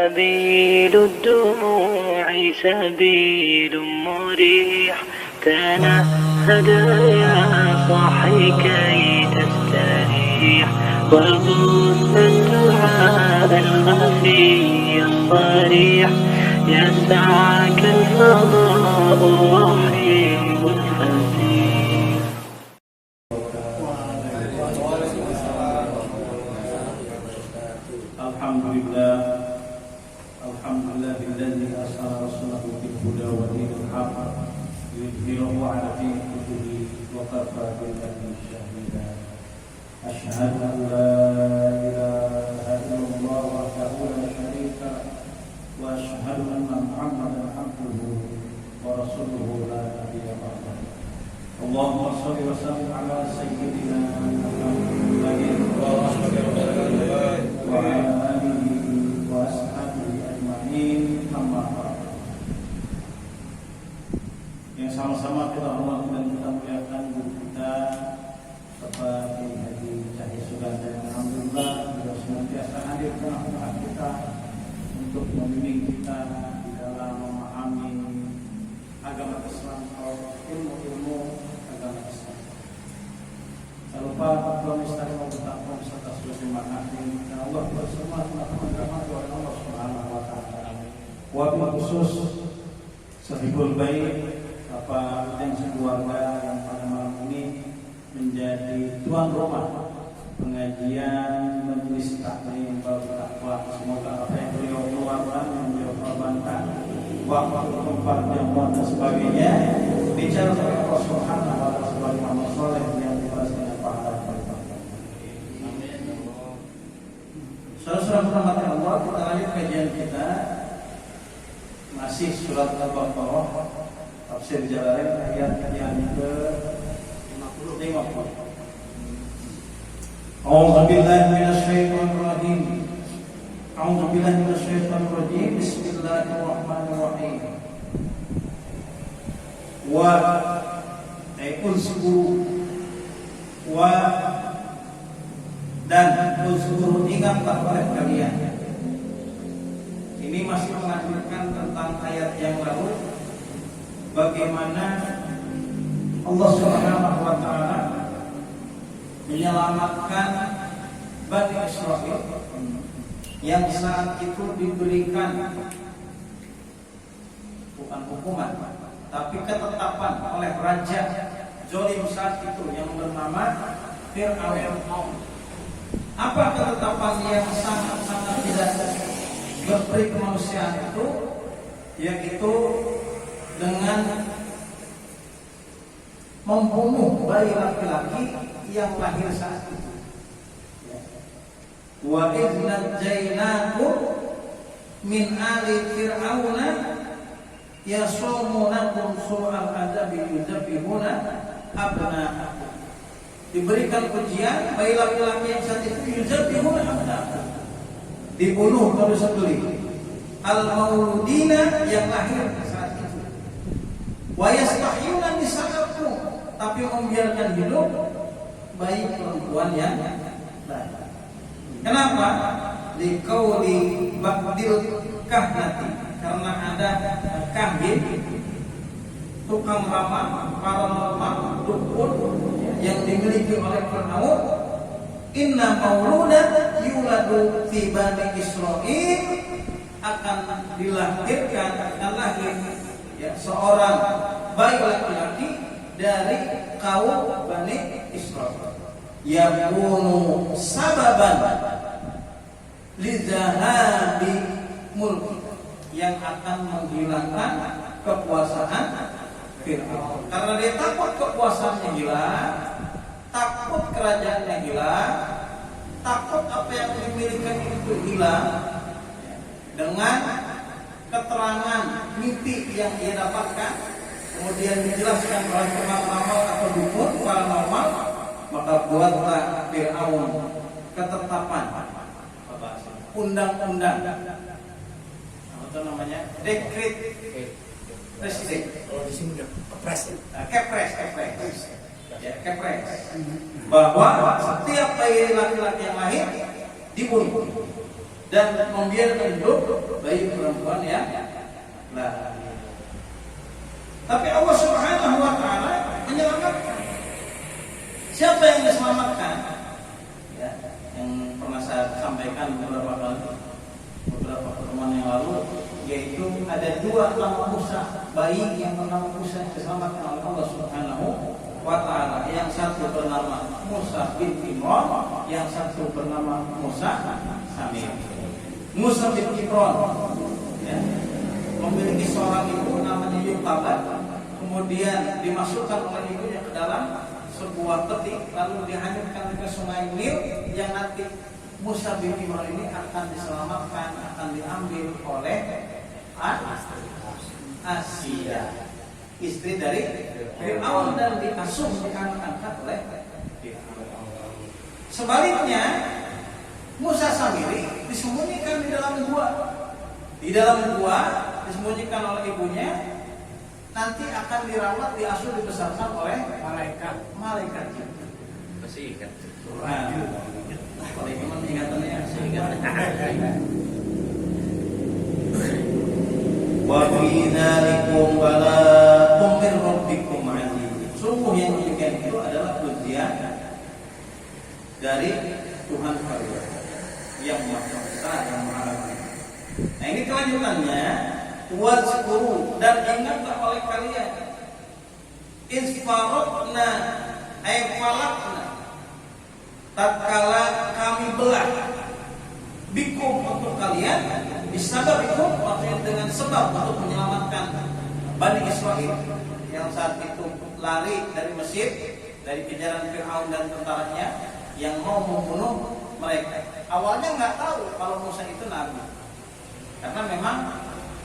سبيل الدموع سبيل مريح تنهد يا صاحي كي تستريح وبث الدعاء الخفي الصريح يسعك الفضاء الرحيم الفسيح. Alhamdulillah الذي أرسل رسوله بالهدى ودين الحق ليظهره على دين كله وكفى بالله شهيدا. أشهد أن لا إله إلا الله وحده لا شريك له وأشهد أن محمدا عبده ورسوله لا نبي بعده. اللهم صل وسلم على سيدنا محمد وعلى آله وأصحابه أجمعين. أما بعد. Yang sama-sama kita hormati dan kita muliakan guru kita Bapak Kiai Haji Cahya Suganda, yang alhamdulillah beliau senantiasa hadir di tengah-tengah kita untuk membimbing kita di dalam memahami agama Islam atau ilmu-ilmu agama Islam. Tak lupa Ketua Misteri Maupun serta seluruh jemaah hadirin dan Allah bersama teman-teman dirahmati oleh Allah Subhanahu wa taala. Wabil khusus Sahibul Bait Bapak dan sekeluarga yang pada malam ini menjadi tuan rumah pengajian majelis taklim Bapak Takwa. Semoga apa yang beliau keluarkan, yang beliau korbankan, waktu, tempat, jamuan dan sebagainya bicara oleh Allah Subhanahu wa taala sebagai amal soleh yang dibalas dengan pahala. Saudara-saudara rahmat Allah, kita lanjut kajian kita masih surat Al-Baqarah tafsir Jalalain ayat yang ke-50. A'udzu billahi minasyaitonir rajim. A'udzu billahi minasyaitonir rajim. Bismillahirrahmanirrahim. Wa wa dan uzkuru ingatlah oleh kalian. Ini masih melanjutkan tentang ayat yang lalu, bagaimana Allah Subhanahu wa taala menyelamatkan Bani Israil yang saat itu diberikan bukan hukuman tapi ketetapan oleh raja zalim saat itu yang bernama Fir'aun. Apa ketetapan yang sangat-sangat tidak berperi kemanusiaan itu? Yaitu dengan membunuh bayi laki-laki yang lahir saat itu. Wa idz najaynakum min ali fir'auna yasumunakum su'al adabi yuzabbihuna abna'akum. Diberikan ujian bayi laki-laki yang saat itu yuzabbihuna abna'akum, dibunuh kalau sembelih, al-mauludina yang lahir saat itu, wa yastahyuna nisa'akum, tapi membiarkan hidup bayi perempuan yang lahir. Kenapa? Liqauli ba'dil kahnati, karena ada kahin, tukang ramal, paranormal, dukun yang dimiliki oleh Fir'aun. Inna mauludan yuladu fi Bani Israil, akan dilahirkan, akan lahir ya, seorang bayi laki-laki dari kaum Bani Israil. Yakunu sababan lidzahabi mulk, yang akan menghilangkan kekuasaan Fir'aun. Karena dia takut kekuasaannya hilang, takut kerajaannya hilang, takut apa yang dimiliki itu hilang. Dengan keterangan mimpi yang dia dapatkan, kemudian dijelaskan oleh paranormal atau dukun paranormal, maka buatlah Fir'aun ketetapan, undang-undang, apa namanya, dekret presiden. Kalau di sini udah Kepres, ya, kepres, bahwa setiap bayi laki-laki yang lahir dibunuh. dan membiarkan hidup bayi perempuan yang lahir. Tapi Allah Subhanahu wa taala menyelamatkan. Siapa yang diselamatkan? Ya, yang pernah saya sampaikan beberapa pertemuan yang lalu, yaitu ada dua nama Musa, bayi yang bernama Musa yang diselamatkan oleh Allah Subhanahu wa taala. Yang satu bernama Musa bin Imran, yang satu bernama Musa Samir. Musa bin Imran, ya, memiliki seorang ibu namanya Yutabah, kemudian dimasukkan oleh ibunya ke dalam sebuah peti, lalu dihanyutkan ke sungai Nil, yang nanti Musa bin Imran ini akan diselamatkan, akan diambil oleh Asia, istri dari Fir'aun, dan diasuh, diangkat oleh Fir'aun. Sebaliknya Musa Samiri disembunyikan di dalam gua. Di dalam gua disembunyikan oleh ibunya, nanti akan dirawat, diasuh, dibesarkan oleh malaikat. Masih ingat. Kalau iman ingatannya masih ingat. Wa fi dzalikum bala'un min rabbikum 'azim. Sungguh yang demikian itu adalah ujian dari Tuhan kalian yang Maha Besar, yang Maha Agung. Nah, ini kelanjutannya, wazkuru, dan ingatlah oleh kalian isfarotna falakna, tatkala kami belah bikum untuk kalian, disabab bikum maksudnya dengan sebab untuk menyelamatkan Bani Israel yang saat itu lari dari Mesir, dari kejaran Fir'aun dan tentaranya yang mau membunuh mereka. Awalnya nggak tahu kalau Musa itu nabi, karena memang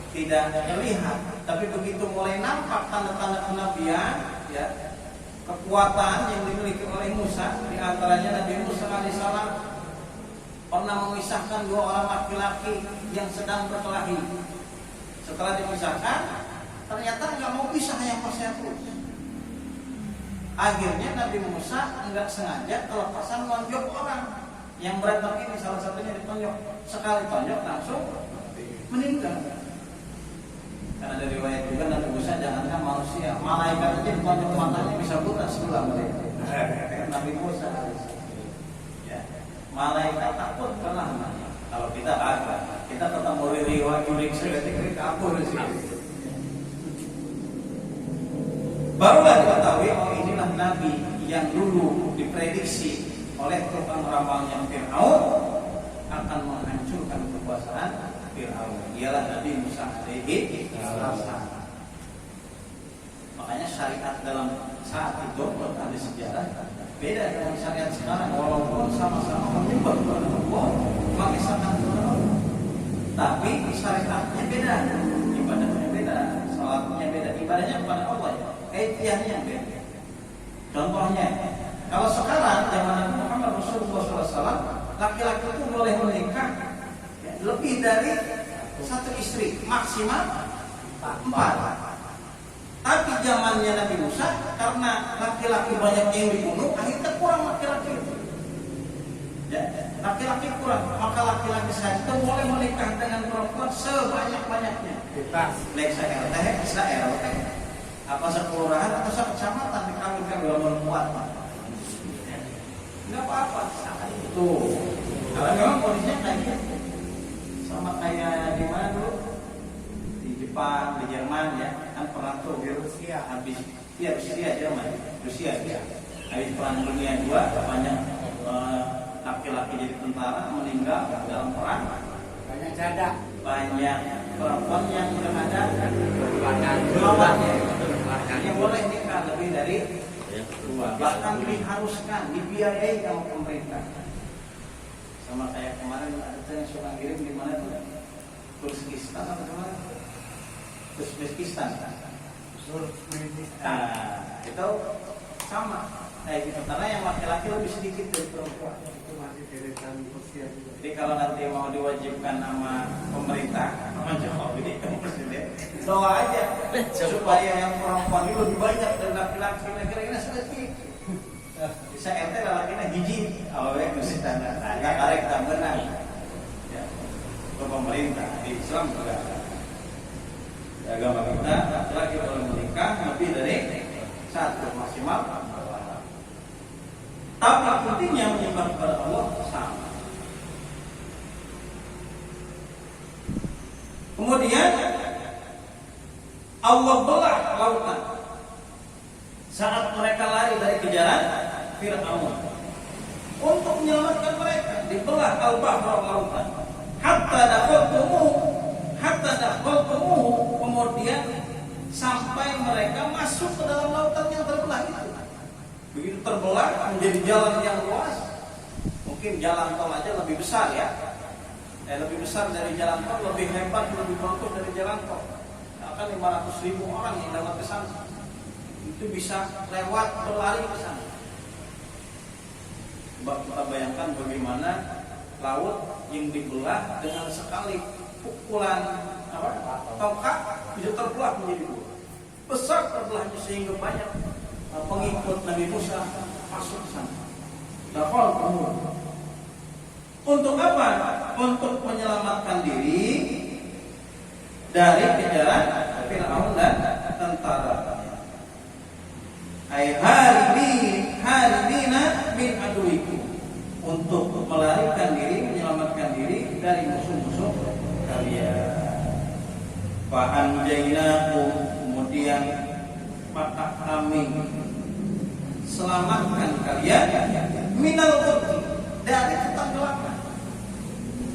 tidak terlihat. Tapi begitu mulai nampak tanda-tanda kenabian, ya, kekuatan yang dimiliki oleh Musa, di antaranya Nabi Musa alaihissalam pernah memisahkan dua orang laki-laki yang sedang berkelahi. Setelah dipisahkan, ternyata nggak mau pisah yang persatu. Akhirnya Nabi Musa nggak sengaja kelepasan tonjok orang yang berantem ini, salah satunya ditonjok. Sekali tonjok langsung meninggal. Karena dari riwayat juga Nabi Musa jangankan manusia, malaikat aja ditonjok matanya bisa buta sebelah mereka. Nabi Musa, ya, malaikat takut karena kalau kita agak, kita ketemu riwayat unik sekali kabur di sini. Barulah diketahui, oh inilah Nabi yang dulu diprediksi oleh tukang ramalnya Fir'aun akan menghancurkan kekuasaan Fir'aun. Ialah Nabi Musa alaihi salam. Makanya syariat dalam saat itu di sejarah beda dengan syariat sekarang, walaupun sama-sama menyembah kepada Allah, mengisahkan Fir'aun, tapi syariatnya beda, ibadahnya beda, salatnya beda, ibadahnya kepada Allah, kaifiyahnya beda. Contohnya, kalau sekarang zaman Nabi Muhammad Rasulullah SAW, laki-laki itu boleh menikah lebih dari satu istri, maksimal 4. Tapi zamannya Nabi Musa, karena laki-laki banyak yang dibunuh, akhirnya kurang laki-laki. Ya, laki-laki kurang, maka laki-laki saja itu boleh menikah dengan perempuan sebanyak-banyaknya. Baik se-RT, apa sekelurahan atau sekecamatan dikawinkan dua perempuan. Enggak apa-apa, itu. Kalau memang kondisinya kayak gitu, sama kayak di mana dulu, di Jepang, di Jerman, ya kan pernah tuh di Rusia habis, ya Rusia Jerman, Rusia ya. Habis perang dunia 2 banyak laki-laki jadi tentara meninggal dalam perang, Banyak jadak, banyak perempuan yang berada keluarganya yang boleh nikah lebih dari 2, bahkan diharuskan, dibiayai sama pemerintah. Sama kayak kemarin ada yang suka kirim di mana tuh, Turkistan atau kemana? Uzbekistan. Nah, itu sama kayak gitu, karena yang laki-laki lebih sedikit dari perempuan. itu masih deretan usia juga. Jadi kalau nanti mau diwajibkan sama pemerintah, sama Jokowi ini presiden, doa aja supaya yang perempuan itu lebih banyak dari laki-laki. Kira-kira sedikit. Bisa RT laki-laki hiji, awalnya mesti tanda. Nggak karek tak benar. Ya. pemerintah. Di Islam juga ada. Di agama kita laki-laki boleh menikah lebih dari satu, maksimal 4. Tapi intinya menyembah kepada Allah sama. Kemudian Allah belah lautan saat mereka lari dari kejaran Fir'aun. Untuk menyelamatkan mereka dibelah al-bahra lautan. Hatta dakhaltumuhu, kemudian sampai mereka masuk ke dalam lautan yang terbelah itu. Begitu terbelah menjadi jalan yang luas. Mungkin jalan tol aja lebih besar ya. Lebih besar dari jalan tol, lebih hebat, lebih bagus dari jalan tol. Akan 500.000 orang yang dapat ke sana. Itu bisa lewat berlari ke sana. Coba kita bayangkan bagaimana laut yang dibelah dengan sekali pukulan tongkat bisa terbelah menjadi 2. Besar terbelahnya sehingga banyak pengikut Nabi Musa masuk ke sana. Untuk apa? Untuk menyelamatkan diri dari kejaran Fir'aun dan tentara. Ai haribina min aduikum, untuk melarikan diri, menyelamatkan diri dari musuh-musuh kalian. Fa anjaynakum, kemudian maka kami selamatkan kalian minal ghurqi, dari ketenggelaman.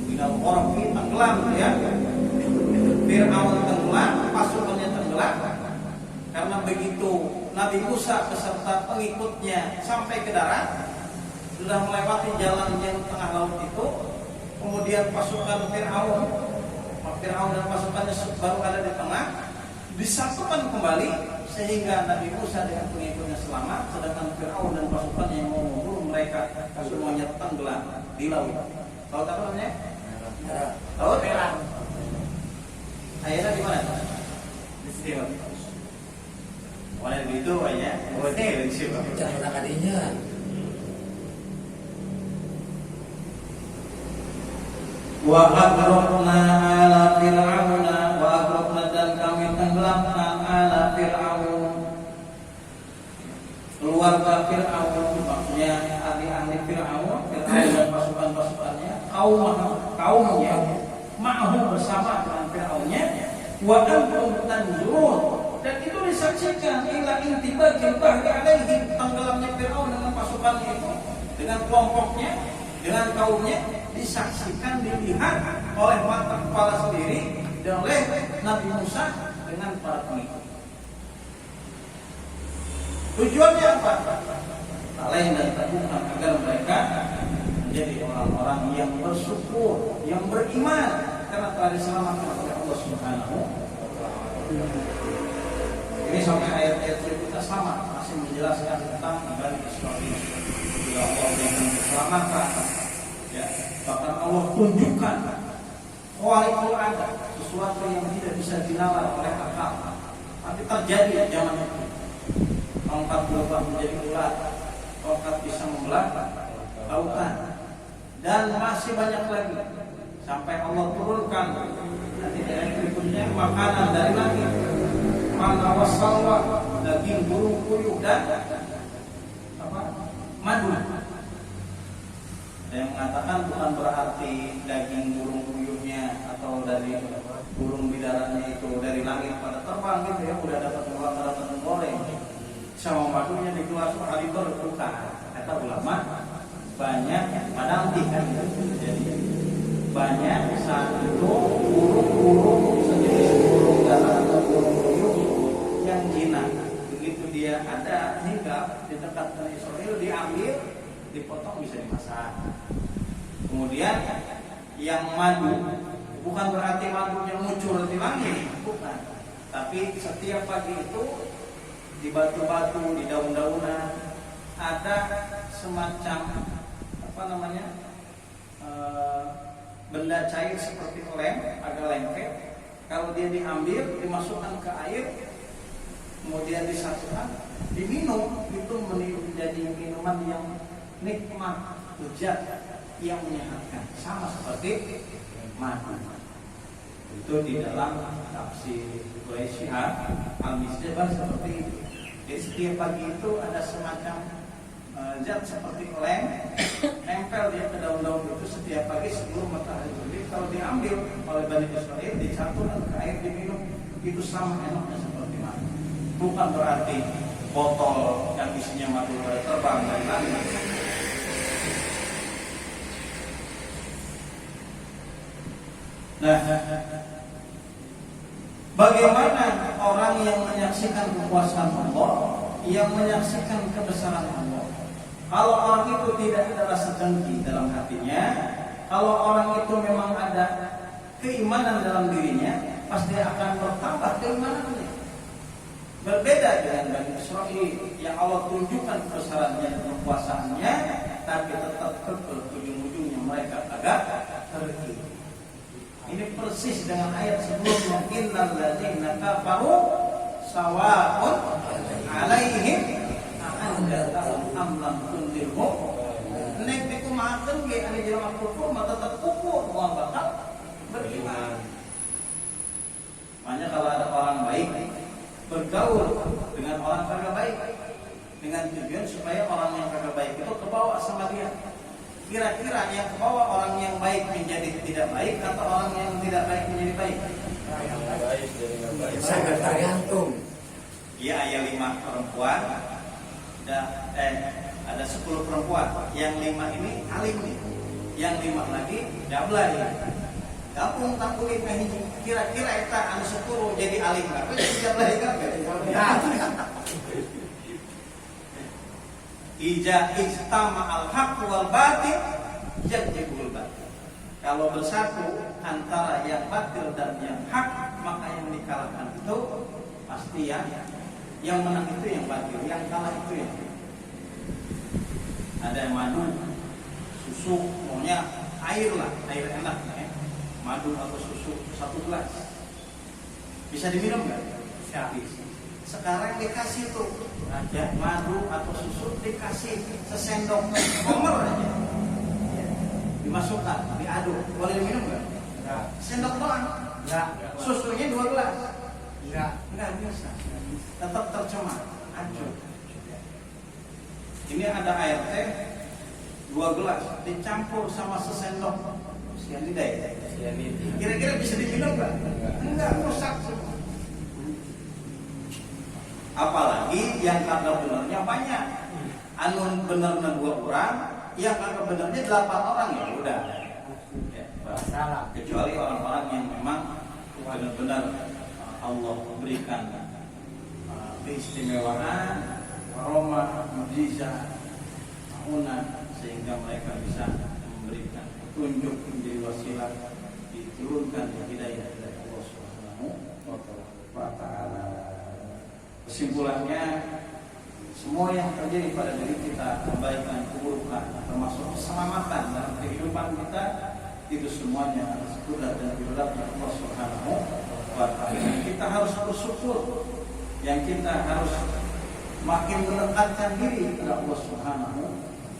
Minal ghurqi, tenggelam ya. Fir'aun tenggelam, pasukannya tenggelam. Karena begitu Nabi Musa beserta pengikutnya sampai ke darat, sudah melewati jalan yang tengah laut itu, kemudian pasukan Fir'aun dan pasukannya baru ada di tengah, disatukan kembali sehingga Nabi Musa dengan pengikutnya selamat, sedangkan Fir'aun dan pasukannya yang mau membunuh mereka semuanya tenggelam di laut. Tahu apa namanya? Laut Merah. Ayatnya di mana? Di sini. Mana itu banyak? Oh ini siapa? Cara kadinya. Wa agraqna ala fir'auna, wa agraqna, dan kami tenggelamkan ala fir'aun, keluarga Fir'aun, maksudnya ahli-ahli Fir'aun dan pasukan-pasukannya, kaumnya ma'hum, bersama dengan Fir'aunnya. Wa antum tanzurun, dan itu disaksikan ila intibaqil bahri alaihi, tenggelamnya Fir'aun dengan pasukannya itu, dengan kelompoknya, dengan kaumnya, disaksikan, dilihat oleh mata kepala sendiri dan oleh Nabi Musa dengan para pengikut. Tujuannya apa? Tak lain dan tak bukan agar mereka menjadi orang-orang yang bersyukur, yang beriman, karena telah diselamatkan oleh Allah Subhanahu wa Ta'ala. Ini sampai ayat-ayat berikutnya sama, masih menjelaskan tentang Bani Israil. Bila Allah yang diselamatkan, ya, bahkan Allah tunjukkan khawariqul ada, sesuatu yang tidak bisa dinalar oleh akal, tapi terjadi zaman itu. Tongkat berubah menjadi ular, tongkat bisa membelah lautan, dan masih banyak lagi sampai Allah turunkan nanti ayat berikutnya makanan dari langit, manna wassalwa, daging burung puyuh dan madu. Yang mengatakan bukan berarti daging burung puyuhnya atau dari burung bidaranya itu dari langit pada terbang gitu ya, udah dapat makanan goreng sama madunya di kelas hari berbuka. Kata ulama banyak padang kan, jadi banyak saat itu burung-burung sejenis burung darah atau burung puyuh yang jinak. Begitu dia ada hingga di dekat Bani Israil, diambil, dipotong, bisa dimasak. Kemudian yang madu bukan berarti madu yang muncul di langit, bukan. Tapi setiap pagi itu di batu-batu, di daun-daunan ada semacam benda cair seperti lem, agak lengket. Kalau dia diambil, dimasukkan ke air, kemudian disatukan, diminum, itu menjadi minuman yang nikmat, lezat, yang menyehatkan, sama seperti madu. Itu di dalam tafsir Quraisy al-Misbah seperti itu. Jadi setiap pagi itu ada semacam zat seperti lem nempel dia ke daun-daun itu setiap pagi sebelum matahari terbit. Kalau diambil oleh Bani Israil dicampurkan ke air diminum, itu sama enaknya seperti madu. Bukan berarti botol yang isinya madu terbang dari langit. Nah, bagaimana orang yang menyaksikan kekuasaan Allah, yang menyaksikan kebesaran Allah? Kalau orang itu tidak ada rasa dengki dalam hatinya, kalau orang itu memang ada keimanan dalam dirinya, pasti akan bertambah keimanannya. Berbeda dengan Bani Israil yang Allah tunjukkan kebesarannya dan kekuasaannya, tapi tetap kekeh, ujung-ujungnya mereka agak terkikir. Ini persis dengan ayat sebelumnya, innal ladzina kafaru sawa'un 'alaihim a'anzartahum am lam tunzirhum. Nek dikumahakeun ge anu jelema kufur mah tetep kufur, moal bakal beriman. Makanya kalau ada orang baik bergaul dengan orang kagak baik dengan tujuan supaya orang yang kagak baik itu kebawa sama dia. Kira-kira yang kebawa orang yang baik menjadi tidak baik atau orang yang tidak baik menjadi baik? Sangat tergantung. Ya, ada 5 perempuan, ada 10 perempuan. Yang 5 ini alim nih, yang 5 lagi jablay. Gabung tampulin hiji. Kira-kira eta anu 10 jadi alim kabeh jadi jablay kabeh. Ija ijtama al-haq wal batil yajibul batil. Kalau bersatu antara yang batil dan yang hak, maka yang dikalahkan itu pasti yang menang itu yang batil, yang kalah itu yang ada madu, susu, maunya air lah, air enak ya. Madu atau susu 1 gelas bisa diminum nggak? Bisa. Sekarang dikasih tuh aja madu atau susu, dikasih sesendok komer aja, dimasukkan, diaduk, boleh diminum nggak? Enggak. Sendok doang? Enggak. Susunya 2 gelas? Enggak bisa. Tetap tercemar, hancur. Ini ada air teh 2 gelas dicampur sama sesendok cyanida. Kira-kira bisa diminum nggak? Enggak, rusak semua. Apalagi yang kagak benernya banyak. Anu benernya 2 orang, yang kagak benernya 8 orang, ya udah. Ya, salah. Kecuali orang-orang yang memang benar-benar Allah berikan keistimewaan, karomah, mukjizat, maunan, sehingga mereka bisa memberikan petunjuk menjadi wasilah diturunkan hidayah dari Allah Subhanahu wa taala. Kesimpulannya, semua yang terjadi pada diri kita, kebaikan, keburukan, termasuk keselamatan dalam kehidupan kita, itu semuanya atas kudrat dan birodhatnya Allah Subhanahu wa taala. Kita harus bersyukur, yang kita harus makin mendekatkan diri kepada Allah Subhanahu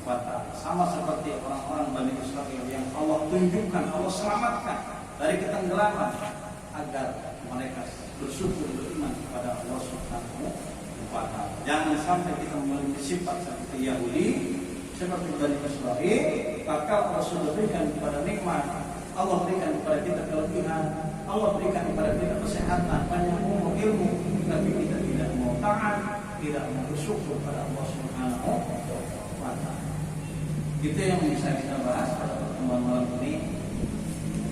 wa taala. Sama seperti orang-orang Bani Israil yang Allah tunjukkan, Allah selamatkan dari ketenggelaman agar mereka bersyukur, beriman kepada Allah Subhanahu wa taala. Jangan sampai kita memiliki sifat seperti Yahudi, seperti Bani Israil. Maka Allah sudah berikan kepada nikmat, Allah berikan kepada kita kelebihan, Allah berikan kepada kita kesehatan, banyak umur, ilmu, tapi kita tidak mau taat, tidak mau bersyukur kepada Allah Subhanahu wa taala. Itu yang bisa kita bahas pada pertemuan malam ini.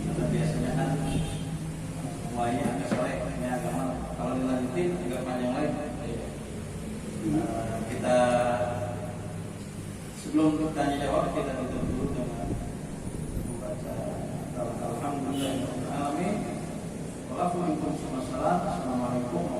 Karena biasanya kan semuanya agak sore, ini agak malam. Kalau dilanjutin agak panjang lagi. Kita sebelum bertanya jawab, kita tutup dulu dengan membaca alhamdulillahirabbil alamin. Assalamualaikum warahmatullahi wabarakatuh.